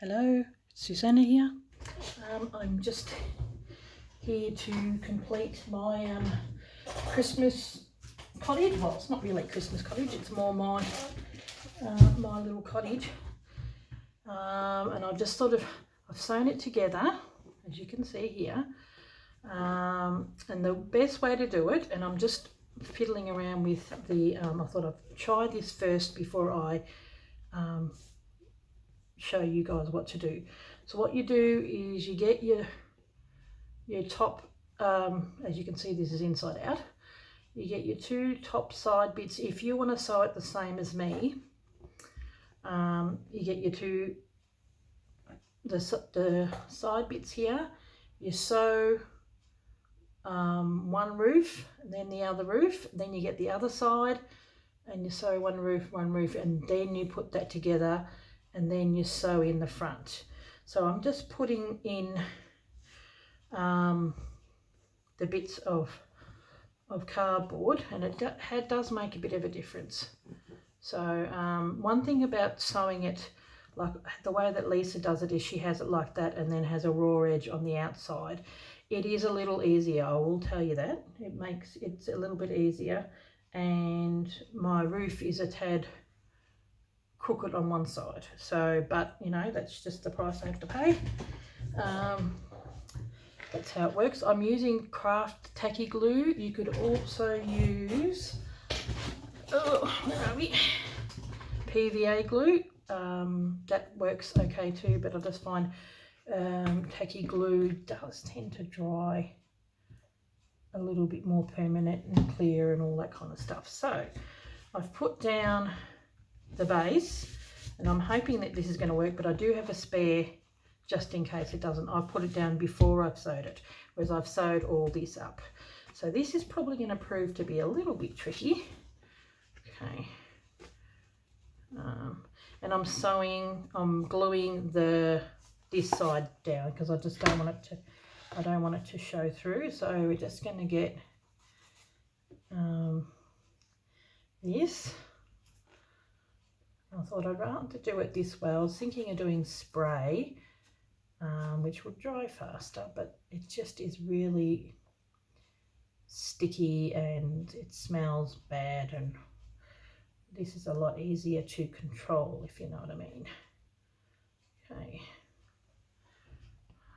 Hello, Susanna here. I'm just here to complete my Christmas cottage. Well, it's not really Christmas cottage, it's more my little cottage. And I've just I've sewn it together, as you can see here. And the best way to do it, and I'm just fiddling around with the, I thought I'd try this first before I show you guys what to do. So what you do is you get your top, as you can see this is inside out, you get your two top side bits. If you want to sew it the same as me, you get your the side bits here, you sew one roof and then the other roof, then you get the other side and you sew one roof, and then you put that together and then you sew in the front. So I'm just putting in the bits of cardboard, and it does make a bit of a difference. So one thing about sewing it, like the way that Lisa does it, is she has it like that and then has a raw edge on the outside. It is a little easier, I will tell you that. It's a little bit easier, and my roof is a tad crooked on one side. So, but you know, that's just the price I have to pay. That's how it works. I'm using craft tacky glue. You could also use, where are we? PVA glue. That works okay too, but I just find tacky glue does tend to dry a little bit more permanent and clear and all that kind of stuff. So I've put down the base, and I'm hoping that this is going to work, but I do have a spare just in case it doesn't. I put it down before I've sewed it, whereas I've sewed all this up. So this is probably going to prove to be a little bit tricky. Okay. And I'm gluing this side down because I just don't want it to show through. So we're just going to get this. I thought I'd rather do it this way. I was thinking of doing spray, which would dry faster, but it just is really sticky and it smells bad, and this is a lot easier to control, if you know what I mean. Okay,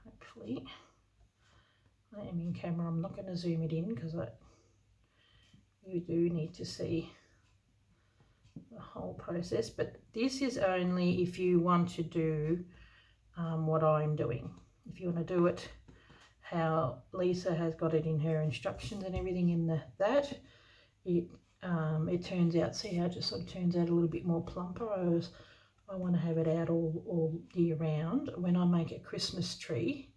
hopefully I am in camera. I'm not going to zoom it in because you do need to see the whole process, but this is only if you want to do what I'm doing. If you want to do it how Lisa has got it in her instructions and everything in that, it turns out, see how it just sort of turns out a little bit more plumper. I want to have it out all year round. When I make a Christmas tree,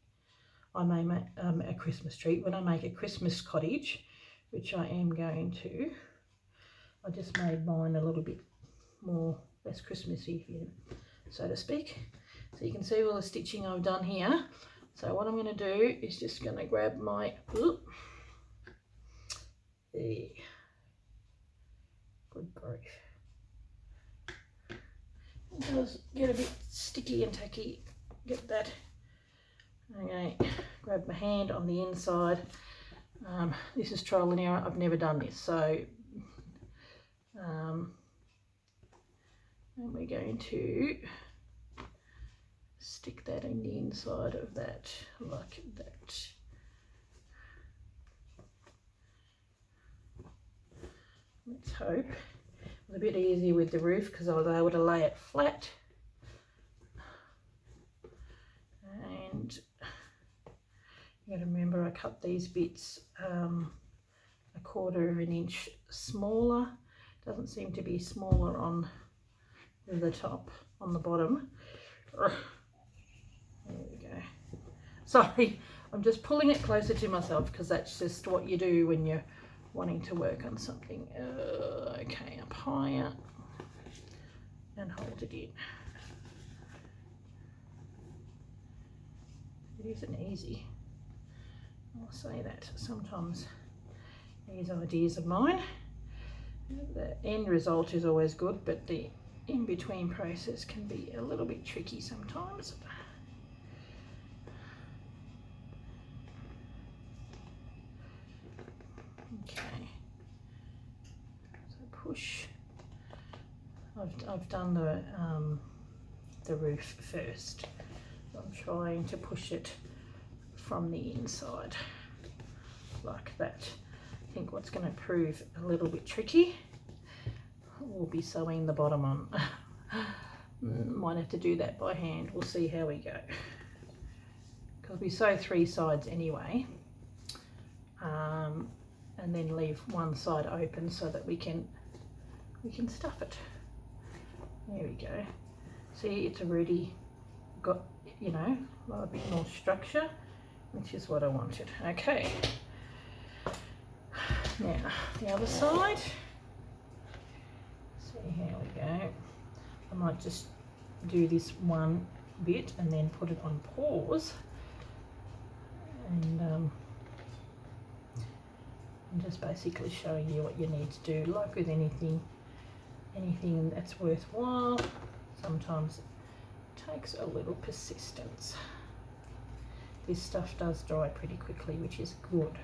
I may make a Christmas tree. When I make a Christmas cottage, which I am going to, I just made mine a little bit less Christmassy, so to speak. So you can see all the stitching I've done here. So what I'm going to do is just going to grab my, good grief. It does get a bit sticky and tacky, get that. Okay, grab my hand on the inside. This is trial and error, I've never done this, so and we're going to stick that in the inside of that, like that. Let's hope. It was a bit easier with the roof because I was able to lay it flat. And you got to remember I cut these bits a 1/4 of an inch smaller. Doesn't seem to be smaller on the top, on the bottom. There we go. Sorry, I'm just pulling it closer to myself because that's just what you do when you're wanting to work on something. Okay, up higher and hold it in. It isn't easy, I'll say that. Sometimes these ideas of mine, the end result is always good, but the in-between process can be a little bit tricky sometimes. Okay, so push. I've done the roof first. I'm trying to push it from the inside like that. I think what's going to prove a little bit tricky will be sewing the bottom on. Might have to do that by hand. We'll see how we go, because we sew 3 sides anyway, and then leave one side open so that we can stuff it. There we go. See, it's already got, you know, a bit more structure, which is what I wanted. Okay, now the other side. See how we go. I might just do this one bit and then put it on pause, and I'm just basically showing you what you need to do. Like with anything that's worthwhile, sometimes it takes a little persistence. This stuff does dry pretty quickly, which is good.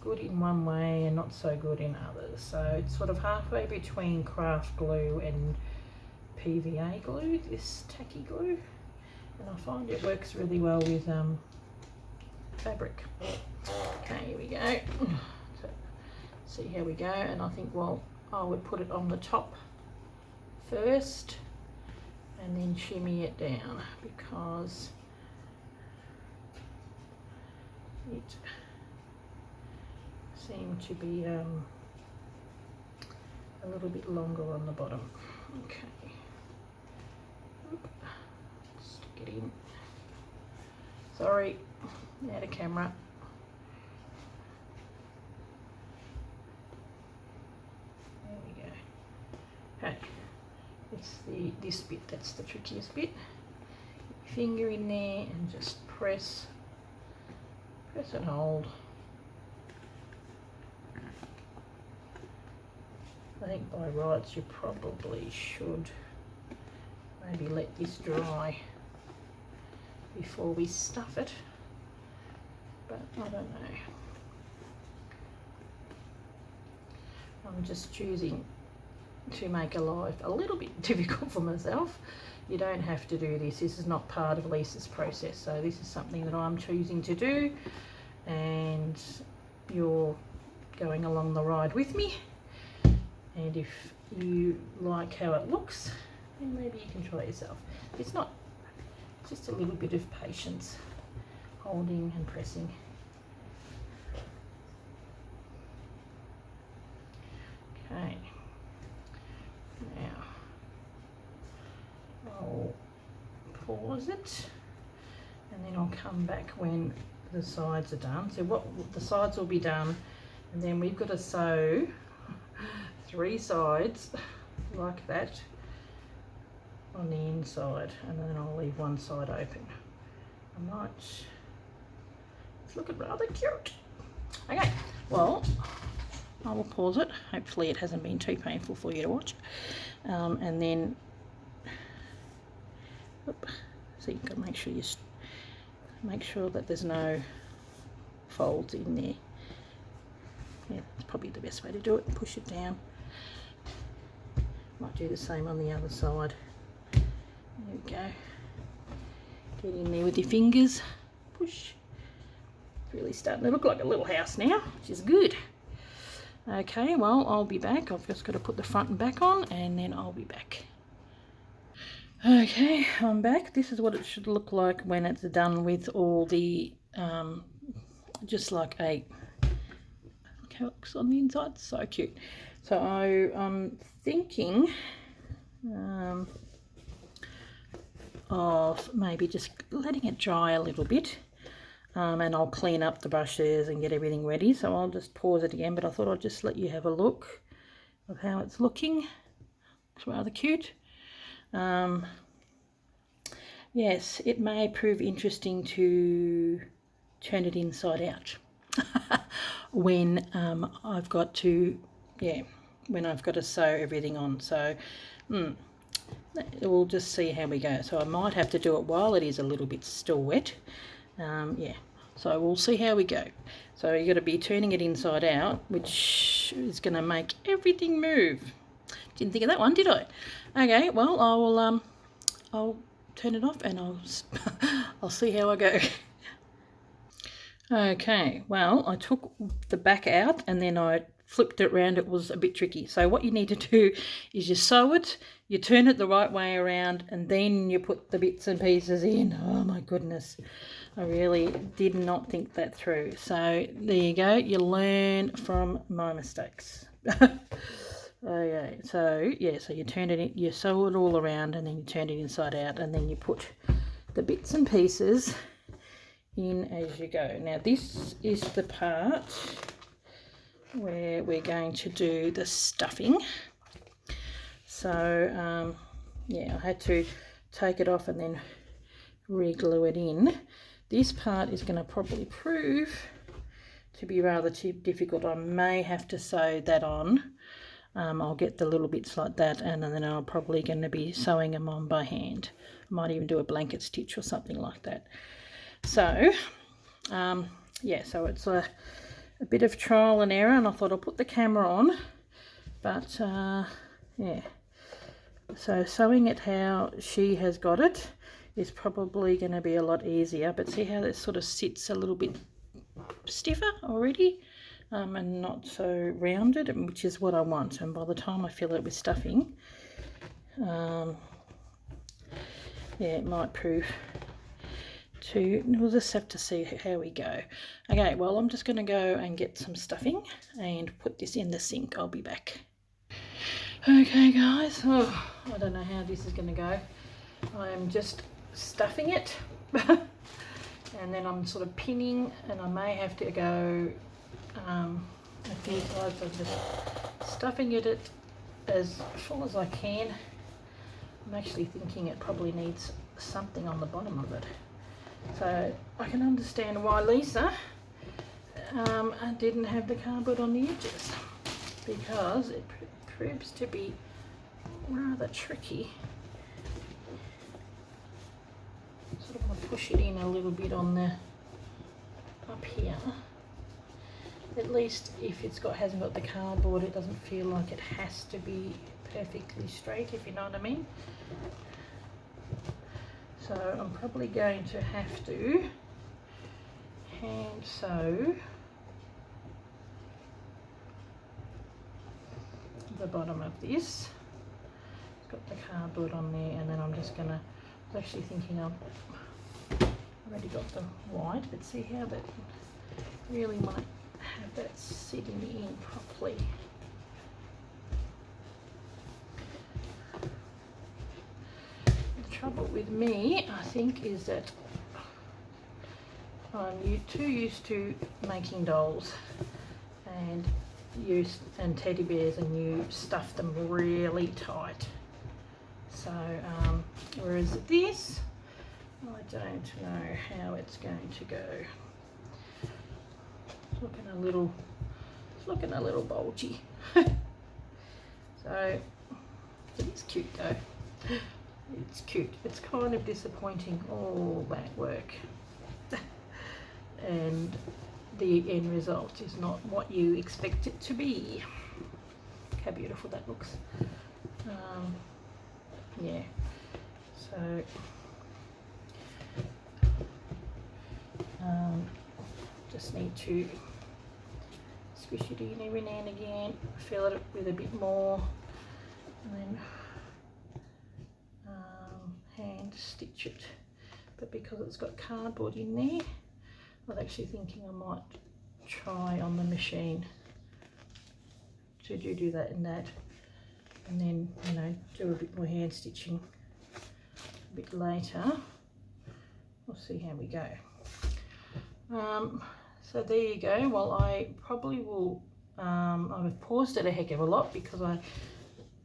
Good in one way and not so good in others. So it's sort of halfway between craft glue and PVA glue, this tacky glue. And I find it works really well with fabric. Okay, here we go. So, see how we go. And I think, well, I would put it on the top first and then shimmy it down, because it seemed to be a little bit longer on the bottom. Okay, stick it in. Sorry, out of camera. There we go. Okay, it's this bit that's the trickiest bit. Get your finger in there and just press and hold. I think by rights you probably should maybe let this dry before we stuff it, but I don't know. I'm just choosing to make life a little bit difficult for myself. You don't have to do this. This is not part of Lisa's process, so this is something that I'm choosing to do, and you're going along the ride with me. And if you like how it looks, then maybe you can try it yourself. It's not, just a little bit of patience, holding and pressing. Okay, now I'll pause it, and then I'll come back when the sides are done. So what the sides will be done, and then we've got to sew 3 sides like that on the inside, and then I'll leave one side open. It's looking rather cute. Okay, well, I will pause it. Hopefully it hasn't been too painful for you to watch. And then, so you've got to make sure that there's no folds in there. Yeah, that's probably the best way to do it. Push it down. Might do the same on the other side. There we go. Get in there with your fingers. Push. It's really starting to look like a little house now, which is good. Okay, well, I'll be back. I've just got to put the front and back on, and then I'll be back. Okay, I'm back. This is what it should look like when it's done with all the, just like a, look how it looks on the inside. So cute. So I'm thinking of maybe just letting it dry a little bit, and I'll clean up the brushes and get everything ready. So I'll just pause it again, but I thought I'd just let you have a look of how it's looking. It's rather cute. Yes, it may prove interesting to turn it inside out when I've got to, yeah, when I've got to sew everything on. So we'll just see how we go. So I might have to do it while it is a little bit still wet. Yeah, so we'll see how we go. So you've got to be turning it inside out, which is going to make everything move. Didn't think of that one, did I? Okay, well, I'll turn it off and I'll see how I go. Okay, well, I took the back out and then I flipped it around. It was a bit tricky. So what you need to do is you sew it, you turn it the right way around, and then you put the bits and pieces in. Oh my goodness, I really did not think that through. So there you go, you learn from my mistakes. Okay, so yeah, so you turn it in, you sew it all around, and then you turn it inside out, and then you put the bits and pieces in as you go. Now this is the part where we're going to do the stuffing. So yeah, I had to take it off and then re-glue it in. This part is going to probably prove to be rather too difficult. I may have to sew that on. I'll get the little bits like that, and then I'm probably going to be sewing them on by hand. I might even do a blanket stitch or something like that. So yeah, so it's a bit of trial and error, and I thought I'll put the camera on, but yeah, so sewing it how she has got it is probably going to be a lot easier. But see how this sort of sits a little bit stiffer already, and not so rounded, which is what I want. And by the time I fill it with stuffing, yeah, it might prove to, we'll just have to see how we go. Okay, well, I'm just going to go and get some stuffing and put this in the sink. I'll be back. Okay guys, oh, I don't know how this is going to go. I'm just stuffing it and then I'm sort of pinning, and I may have to go a few times of just stuffing it as full as I can. I'm actually thinking it probably needs something on the bottom of it. So I can understand why Lisa didn't have the cardboard on the edges, because it proves to be rather tricky. Sort of want to push it in a little bit on the up here. At least if it's hasn't got the cardboard, it doesn't feel like it has to be perfectly straight, if you know what I mean. So I'm probably going to have to hand sew the bottom of this. It's got the cardboard on there, and then I'm just gonna, I was actually thinking I've already got the white, but see how that really might have that sitting in properly. The trouble with me, I think, is that I'm too used to making dolls and teddy bears, and you stuff them really tight. So whereas this, I don't know how it's going to go. It's looking a little bulgy. So it is cute though. It's cute. It's kind of disappointing, all that work, and the end result is not what you expect it to be. Look how beautiful that looks. Yeah, so just need to squish it in every now and again, fill it with a bit more, and then hand stitch it. But because it's got cardboard in there, I was actually thinking I might try on the machine to do that and that, and then, you know, do a bit more hand stitching a bit later. We'll see how we go. So there you go. Well, I probably will, I've paused it a heck of a lot because I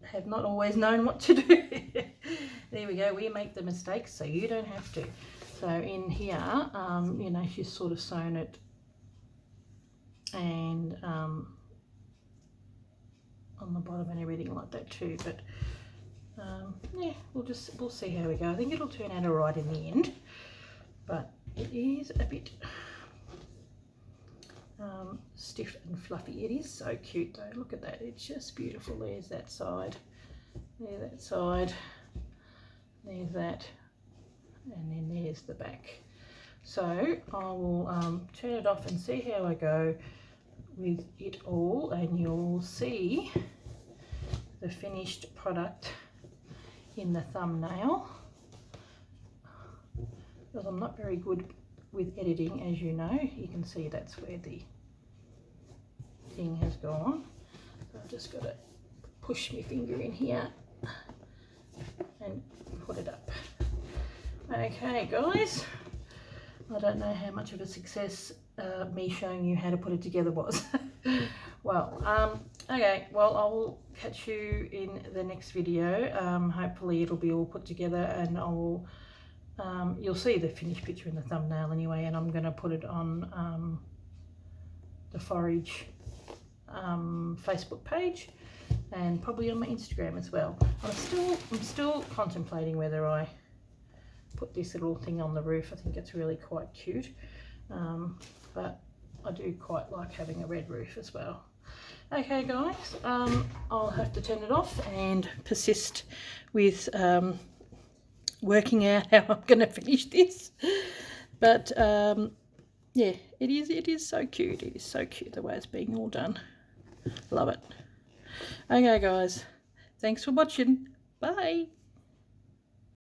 have not always known what to do. There we go, we make the mistakes so you don't have to. So in here, you know, she's sort of sewn it, and on the bottom and everything like that too. But yeah, we'll see how we go. I think it'll turn out alright in the end, but it is a bit stiff and fluffy. It is so cute though. Look at that. It's just beautiful. There's that side. There's that side. There's that. And then there's the back. So I will turn it off and see how I go with it all, and you'll see the finished product in the thumbnail, because I'm not very good with editing, as you know. You can see that's where the thing has gone. So I've just got to push my finger in here and put it up. Okay guys, I don't know how much of a success me showing you how to put it together was. Well, okay, well, I will catch you in the next video. Hopefully it'll be all put together, and I will you'll see the finished picture in the thumbnail anyway, and I'm going to put it on the Forage Facebook page, and probably on my Instagram as well. I'm still contemplating whether I put this little thing on the roof. I think it's really quite cute, but I do quite like having a red roof as well. Okay guys, I'll have to turn it off and persist with working out how I'm going to finish this. But yeah, it is so cute. It is so cute the way it's being all done. Love it. Okay guys, thanks for watching. Bye.